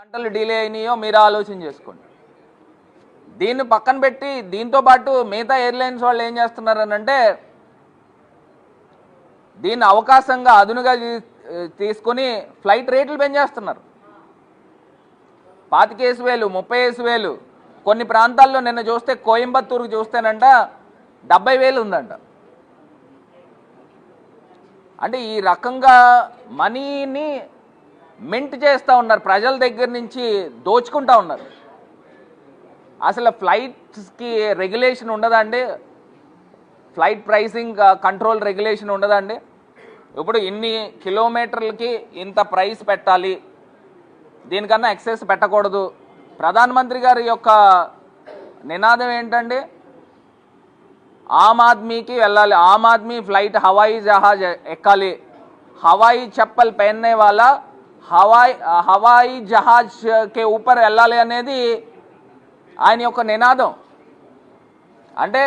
గంటలు డిలే అయినాయో మీరు ఆలోచన చేసుకోండి. దీన్ని పక్కన పెట్టి దీంతో పాటు మిగతా ఎయిర్లైన్స్ వాళ్ళు ఏం చేస్తున్నారనంటే దీన్ని అవకాశంగా అదునుగా తీసుకొని ఫ్లైట్ రేట్లు పెంచేస్తున్నారు. 25,000 30,000 కొన్ని ప్రాంతాల్లో నిన్న చూస్తే కోయంబత్తూరుకు చూస్తేనంట 70,000 ఉందంట. అంటే ఈ రకంగా మనీని మింట్ చేస్తూ ఉన్నారు, ప్రజల దగ్గర నుంచి దోచుకుంటూ ఉన్నారు. అసలు ఫ్లైట్స్కి రెగ్యులేషన్ ఉండదండి, ఫ్లైట్ ప్రైసింగ్ కంట్రోల్ రెగ్యులేషన్ ఉండదండి. ఇప్పుడు ఇన్ని కిలోమీటర్లకి ఇంత ప్రైస్ పెట్టాలి, దీనికన్నా ఎక్సెస్ పెట్టకూడదు. ప్రధానమంత్రి గారి యొక్క నినాదం ఏంటండి? ఆమ్ ఆద్మీకి వెళ్ళాలి, ఆమ్ ఆద్మీ ఫ్లైట్ హవాయి జహాజ్ ఎక్కాలి, హవాయి చప్పల్ పహన్నే వాలా హవాయి జహాజ్ కే ఊపర్ వెళ్ళాలి అనేది ఆయన యొక్క నినాదం. అంటే